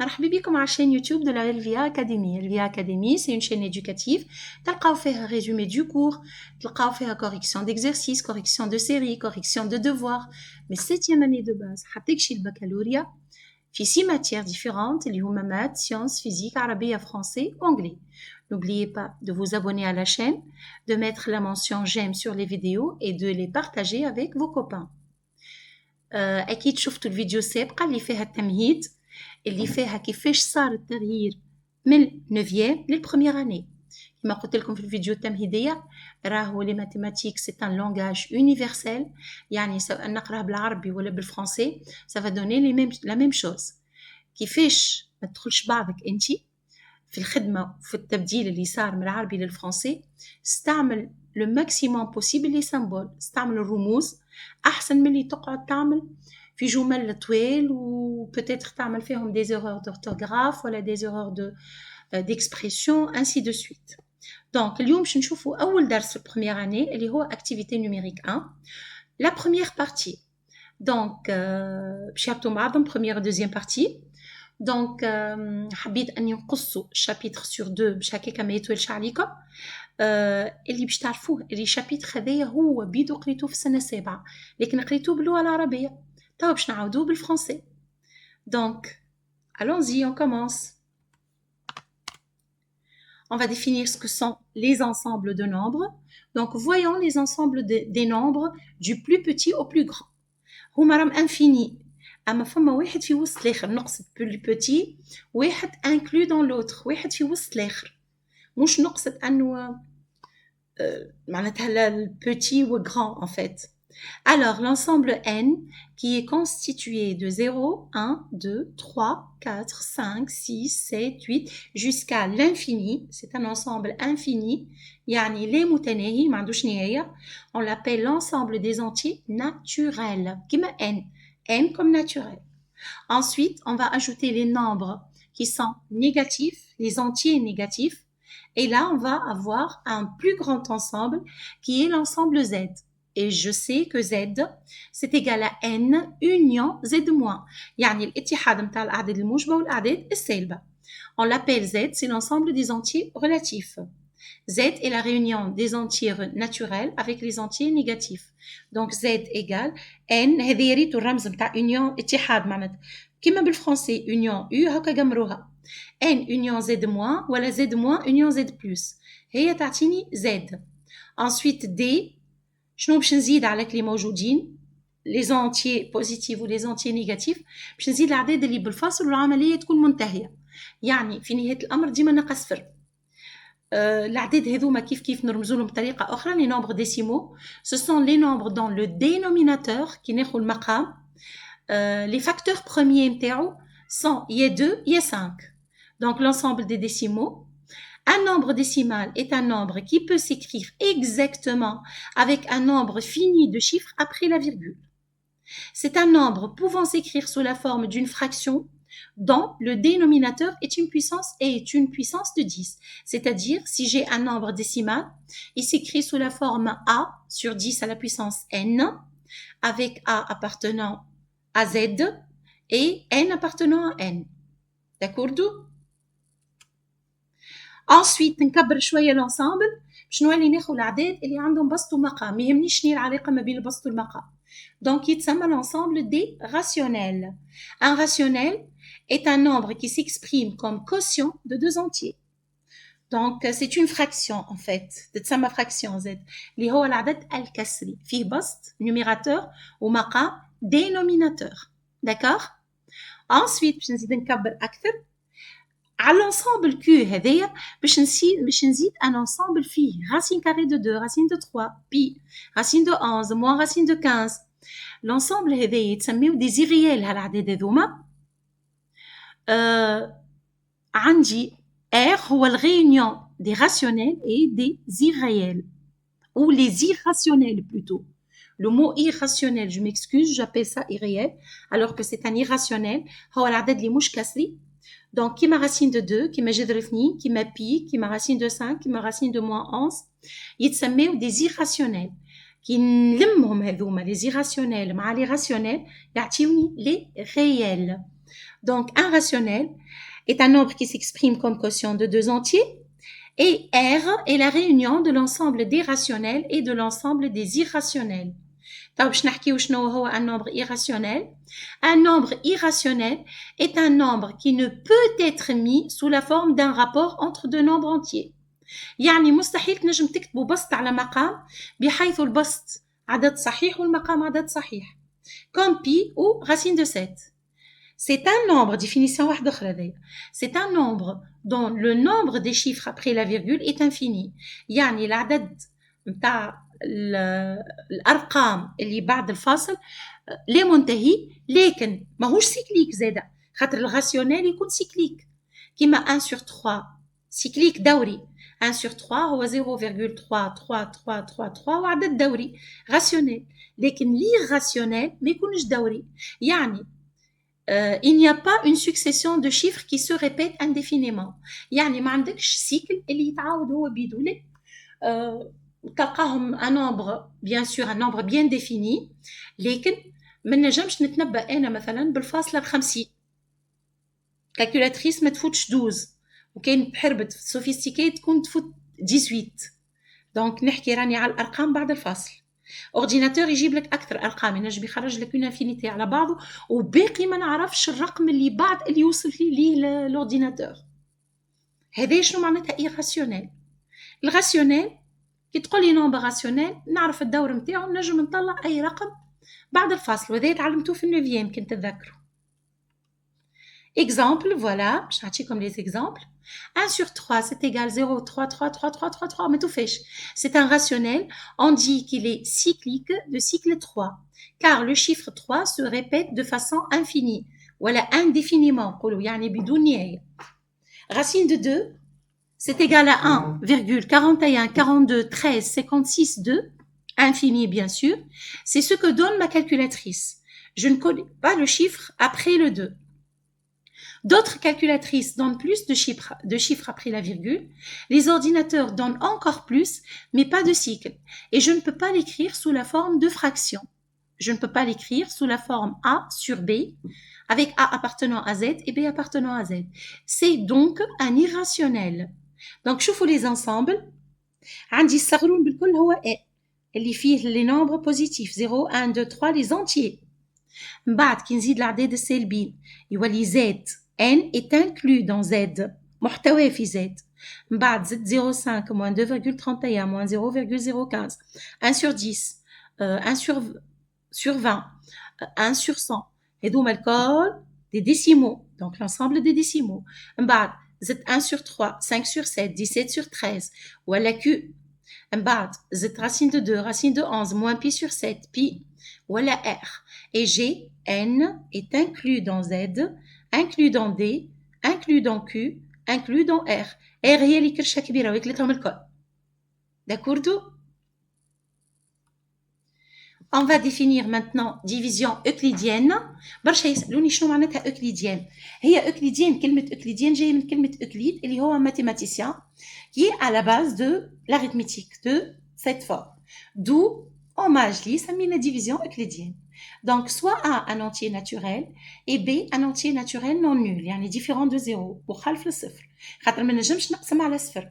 مرحبا بكم على الشين يوتيوب de la LVA Academy. LVA Academy, c'est une chaîne éducative. تلقاو فيها résumé du cours, تلقاو فيها correction d'exercices, correction de séries, correction de devoirs. Mais 7e année de base, حطيك شي البكالوريا في 6 matières différentes, اللي هما maths, sciences, physique, arabe, français, anglais. N'oubliez pas de vous abonner à la chaîne, de mettre la mention j'aime sur les vidéos et de les partager avec vos copains. أكيد شفتوا الفيديو السابقة اللي فيها التمهيد اللي فيها كيفاش صار التغيير من 9e للبروميير اني. كما قلت لكم في الفيديو التمهيدية راهو لي ماتيماتيك سي ان لونغاج يونيفرسيل، يعني سواء نقراه بالعربي ولا بالفرنسي سافا دوني لي ميم لا ميم شوز. كيفاش ما تدخلش بعضك انت في الخدمة وفي التبديل اللي صار من العربي للفرنسي، استعمل لو ماكسيموم بوسيبل لي سامبول، استعمل الرموز احسن من اللي تقعد تعمل في جمل طويل و peut-être تعمل فيهم des erreurs d'orthographe ولا des erreurs d'expression ainsi de suite. Donc اليوم باش نشوفوا اول درس في première année اللي هو activité numérique 1 la première partie. Donc باش يهبطوا مع بعضهم première et deuxième partie. Donc حبيت اني نقصوا chapitre sur 2 باش هكاك ما يطولش عليكم. اللي باش تعرفوه اللي شابيتر هذايا هو بيدو قريتوه في السنه السابعه لكن قريتوه باللغه العربيه، توا باش نعاودوه بالفرنسي. Donc allons-y, on commence. On va définir ce que sont les ensembles de nombres. Donc voyons les ensembles des nombres du plus petit au plus grand. هما راهم انفيني، اما فما واحد في وسط الاخر، نقصد plus petit واحد inclus dans l'autre، واحد في وسط الاخر، مش نقصد انه معناتها le petit ou grand en fait. Alors l'ensemble n qui est constitué de 0, 1, 2, 3, 4, 5, 6, 7, 8 jusqu'à l'infini, c'est un ensemble infini, يعني لا متناهي ما عندوش نهاية. On l'appelle l'ensemble des entiers naturels كما n comme naturel. Ensuite on va ajouter les nombres qui sont négatifs, les entiers négatifs. Et là, on va avoir un plus grand ensemble qui est l'ensemble Z. Et je sais que Z, c'est égal à N union Z-. يعني الاتحاد متاع الأعداد الموجبة والأعداد السالبة. On l'appelle Z, c'est l'ensemble des entiers relatifs. Z est la réunion des entiers naturels avec les entiers négatifs. Donc Z égale N, هذه يا ريتو الرمز متاع union اتحاد معناتها كما بالفرنسي union U هكا جمروها. N union Z- ولا Z- union Z+. هي تعطيني Z. Ensuite D شنو باش نزيد على اللي موجودين les entiers positifs و les entiers négatifs، باش نزيد الأعداد اللي بالفاصل والعملية تكون منتهية، يعني في نهاية الأمر ديما ناقص صفر. الأعداد هذوما كيف نرمزوا لهم بطريقة أخرى les nombres décimaux ce sont les nombres dans le dénominateur كي ناخذ المقام. Les facteurs premiers نتاعو sont يا 2 يا 5. Donc l'ensemble des décimaux, un nombre décimal est un nombre qui peut s'écrire exactement avec un nombre fini de chiffres après la virgule. C'est un nombre pouvant s'écrire sous la forme d'une fraction dont le dénominateur est une puissance de 10. C'est-à-dire, si j'ai un nombre décimal, il s'écrit sous la forme A sur 10 à la puissance n, avec A appartenant à Z et n appartenant à n. D'accord? Ensuite نكبر شويه l'ensemble باش نولي ناخذ الاعداد اللي عندهم بسط ومقام، ما يهمنيش شنو العلاقه ما بين البسط والمقام. Donc يتسمى l'ensemble des rationnels. Un rationnel est un nombre qui s'exprime comme quotient de deux entiers. Donc c'est une fraction en fait، تتسمى fraction Z اللي هو العدد الكسري فيه بسط numérateur ومقام dénominateur. D'accord? Ensuite باش نزيد نكبر اكثر على l'ensemble Q هذايا باش نزيد un ensemble فيه racine carrée de 2, racine de 3, pi, racine de 11, moins racine de 15. L'ensemble هذايا يتسميو des irréels هالأعداد هذوما. عندي R هو le réunion des rationnels et des irréels ou les irrationnels plutôt. Le mot irrationnel, je m'excuse, j'appelle ça irréel alors que c'est un irrationnel. هو العدد اللي مش كسري. Donc, qui m'a racine de 2, qui m'a جذرفني, qui m'a pi, qui m'a racine de 5, qui m'a racine de moins 11, يتسميو des irrationnels. كي نلمهم هذوما les irrationnels مع les rationnels يعطيوني les réels. Donc, un rationnel est un nombre qui s'exprime comme quotient de deux entiers et R est la réunion de l'ensemble des rationnels et de l'ensemble des irrationnels. طيب باش نحكيو شنو هو un nombre irrationnel. Un nombre irrationnel est un nombre qui ne peut être mis sous la forme d'un rapport entre deux nombres entiers. يعني مستحيل تنجم تكتبوا بسط على مقام بحيث البسط عدد صحيح والمقام عدد صحيح. Comme pi ou racine de 7. C'est un nombre, définition واحدة أخرى دايرة. C'est un nombre dont le nombre des chiffres après la virgule est infini. يعني العدد متاع الأرقام اللي بعد الفاصل لا منتهي لكن ماهوش سيكليك زادة خاطر الراسيونيل يكون سيكليك كيما 1 sur 3 سيكليك دوري 1 sur 3 هو 0,3333 وعدد دوري راسيونيل لكن l'irrationnel ما يكونش دوري يعني il n'y a pas une succession de chiffres qui se répètent indéfiniment يعني ما عندكش سيكل اللي يتعاود هو بيدو لا تلقاهم un nombre bien sûr un nombre bien défini لكن ما نجمش نتنبأ أنا مثلا بالفاصلة 50 كالكولاتريس ما تفوتش 12 وكان بحربة سوفيستيكي تكون تفوت 18 دونك نحكي راني على الأرقام بعد الفاصل اورديناتور يجيب لك اكثر ارقام ينجم يخرج لك اون انفينيتي على بعضه وباقي ما نعرفش الرقم اللي بعد اللي يوصل ليه الاورديناتور هذا شنو معناتها ايراسيونيل الراسيونيل كي تقول لي نومبر راسيونيل نعرف الدور نتاعو نجم نطلع اي رقم بعد الفاصل وهذا تعلمتوه في النوفيام كنت تذكروا exemple voilà باش نعطيكم لي exemples 1 sur 3 c'est égal 0,33333 mais tout fait. C'est un rationnel. On dit qu'il est cyclique de cycle 3 car le chiffre 3 se répète de façon infinie voilà indéfiniment يعني بدون نهاية. Racine de 2 c'est égal à 1,41 42 13 56 2 infini bien sûr. C'est ce que donne ma calculatrice. Je ne connais pas le chiffre après le 2. D'autres calculatrices donnent plus de chiffres après la virgule. Les ordinateurs donnent encore plus, mais pas de cycle. Et je ne peux pas l'écrire sous la forme de fraction. Je ne peux pas l'écrire sous la forme A sur B, avec A appartenant à Z et B appartenant à Z. C'est donc un irrationnel. Donc, شوفوا les ensembles. عندي الصغرون بالكل هو A. اللي فيه les nombres positifs 0, 1, 2, 3 les entiers. من بعد كي نزيد الأعداد السالبين يولي Z. N est inclus dans Z. محتوى في Z. من بعد Z 0,5 moins 2,31 moins 0,015 1 sur 10 1 sur 20 1 sur 100 هذوما الكل des décimaux donc l'ensemble des décimaux. من بعد Z 1 sur 3 5 sur 7 17 sur 13 ولا Q. من بعد Z racine de 2 racine de 11 moins pi sur 7 pi ولا R. Et G N est inclus dans Z inclus dans D, inclus dans Q, inclus dans R. R هي اللي كرشة كبيرة ويكلتهم الكل. D'accord? On va définir maintenant division euclidienne. برشا يسألوني شنو معناتها euclidienne. هي euclidienne كلمة euclidienne جاية من كلمة Euclide اللي هو mathématicien qui est à la base de l'arithmétique de cette forme. D'où hommage لي سمينا division euclidienne. Donc, soit A, un entier naturel, et B, un entier naturel non nul, يعني différent de 0, وخلف الصفر. خاطر ما نجمش نقسم على صفر.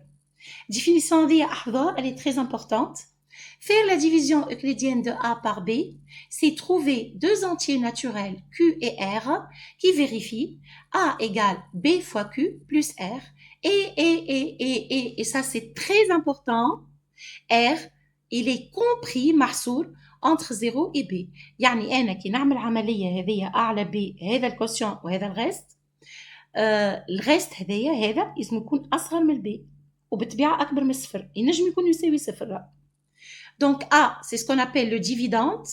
Définition دي أحفظها, elle est très importante. Faire la division euclidienne de A par B, c'est trouver deux entiers naturels Q et R qui vérifient A égale B fois Q plus R. Et ça c'est très important. R, il est compris, محصور, entre 0 et B. يعني أنا كي نعمل عملية هذية A على B هذا الكوسيون وهذا الريست الريست هذا اسمه يكون أصغر من B وبالطبيعة أكبر من صفر ينجم يكون يساوي صفر. Donc A c'est ce qu'on appelle le dividende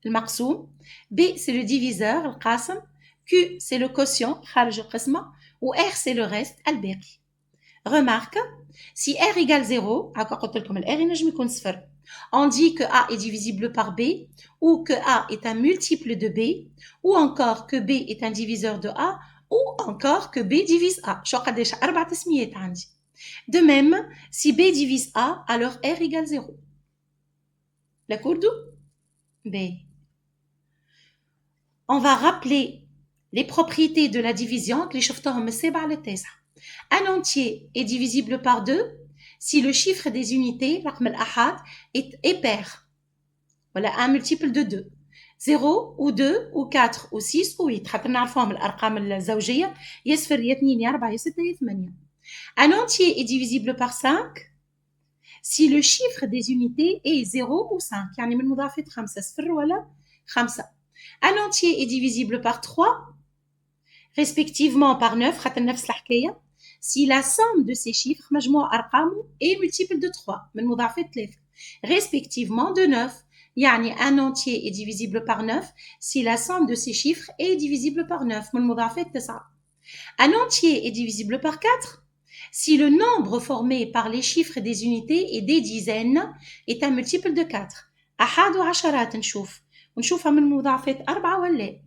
المقسوم. B c'est le diviseur القاسم. Q c'est le quotient خارج القسمة. و R c'est le reste الباقي. Remarque, si R égale 0, قلت لكم R ينجم يكون صفر. On dit que A est divisible par B, ou que A est un multiple de B, ou encore que B est un diviseur de A, ou encore que B divise A. شو قداش 4 تسميات عندي. De même, si B divise A, alors R égale 0. D'accord? B. On va rappeler les propriétés de la division que les شفتهم السابع للتاسع. Un entier est divisible par 2 si le chiffre des unités, رقم الأحاد, est pair. Voilà, un multiple de 2. 0 ou 2 ou 4 ou 6 ou 8. حتى نعرفوهم الأرقام الزوجية يا صفر يا 2 يا 4 يا 6 يا 8. Un entier est divisible par 5 si le chiffre des unités est 0 ou 5. يعني من مضاعفات 5 صفر ولا 5. Un entier est divisible par 3 respectivement par 9 حتى نفس الحكاية si la somme de ces chiffres مجموع أرقامه est multiple de 3 من مضاعفات 3 respectivement de 9. يعني un entier est divisible par 9 si la somme de ces chiffres est divisible par 9 من مضاعفات 9. Un entier est divisible par 4 si le nombre formé par les chiffres des unités et des dizaines est un multiple de 4. أحاد وعشرات ونشوفها من مضاعفات 4 ولا.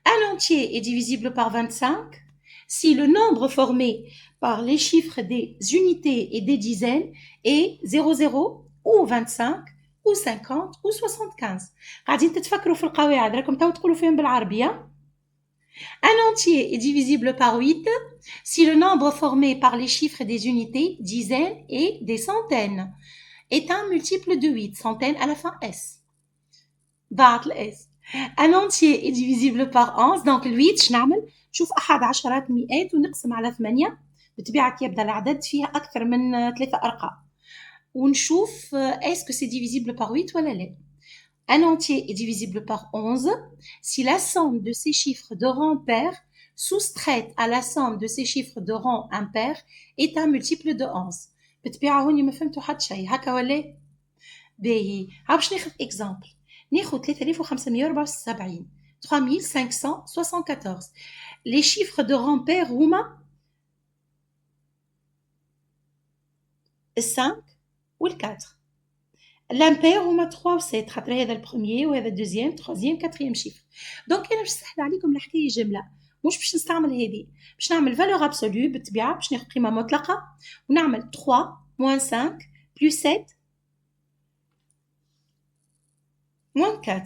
Un entier est divisible par 25 si le nombre formé par les chiffres des unités et des dizaines est 00 ou 25 ou 50 ou 75. قاعدين تتفكروا في القواعد راكم تو تقولوا فيهم بالعربية. Un entier est divisible par 8 si le nombre formé par les chiffres des unités, dizaines et des centaines est un multiple de 8, centaines à la fin S. ضاعت الS. Un entier est divisible par 11, donc 8 شنعمل؟ نشوف أحد عشرات مئات ونقسم على 8 بطبيعة يبدأ العدد فيها أكثر من 3 أرقام ونشوف est-ce que c'est divisible par 8 ولا لا. Un entier est divisible par 11 si la somme de ces chiffres de rang pair soustraite à la somme de ces chiffres de rang impair est un multiple de 11. بالطبيعة هوني ما فهمتوا حتى شيء هكا ولا؟ باهي باش ناخذ اكزامبل. ناخذ 3574 3574. Les chiffres de rang pair هما 5 و 4. L'impair هما 3 و 7 خاطر هذا البروميير وهذا الدوزيام تروزيام كاتريام شيفر. دونك انا باش نسهل عليكم الحكايه جمله مش باش نستعمل هذه باش نعمل فالور ابسولو بالطبيعه باش ناخذ قيمه مطلقه ونعمل 3 moins 5 plus 7 moins 4.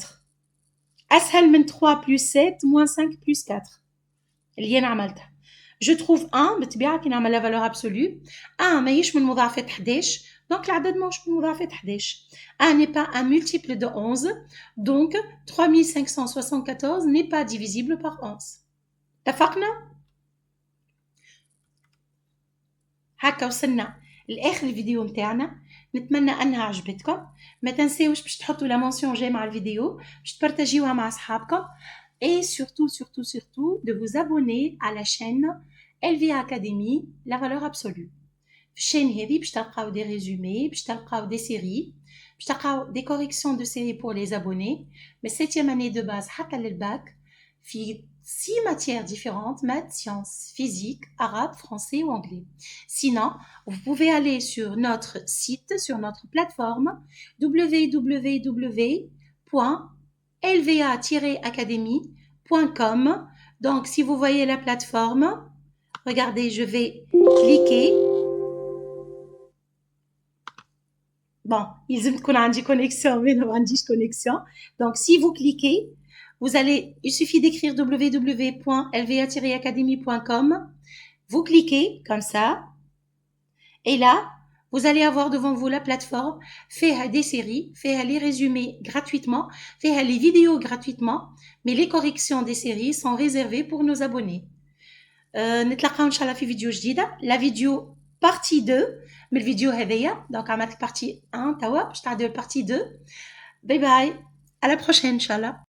اسهل من 3 plus 7 moins 5 plus 4 اللي انا عملتها. Je trouve 1 بالطبيعه كي نعمل لا فالور ابسولو 1 ماهيش من مضاعفات 11 donc العدد ماهوش من مضاعفات 11. 1 n'est pas un multiple de 11 donc 3574 n'est pas divisible par 11. اتفقنا؟ هكا وصلنا لاخر الفيديو متاعنا. نتمنى انها عجبتكم. ما تنساوش باش تحطوا لا مونسيون جي مع الفيديو باش تبارطاجيوها مع اصحابكم et surtout de vous abonner à la chaîne LVA Academy la valeur absolue. في الشين هذه باش تلقاو دي ريزومي باش تلقاو دي سيري باش تلقاو دي كوريكسيون دو سيري pour les abonnés mais 7e année de base حتى للباك في 6 matières différentes, maths, sciences, physique, arabe, français ou anglais. Sinon, vous pouvez aller sur notre site, sur notre plateforme www.lva-academy.com. Donc, si vous voyez la plateforme, regardez, je vais cliquer. Bon, il faut qu'on ait une connexion, mais non, on dit connexion. Donc, si vous cliquez, il suffit d'écrire www.lva-academy.com. Vous cliquez comme ça. Et là, vous allez avoir devant vous la plateforme, faire des séries, faire les résumés gratuitement, faire les vidéos gratuitement. Mais les corrections des séries sont réservées pour nos abonnés. نتلاقاو إن شاء الله في فيديو جديدة. La vidéo partie 2 من الفيديو هذيا. Donc عملت partie 1 توا باش تعديو partie 2. Bye bye. À la prochaine إن شاء الله.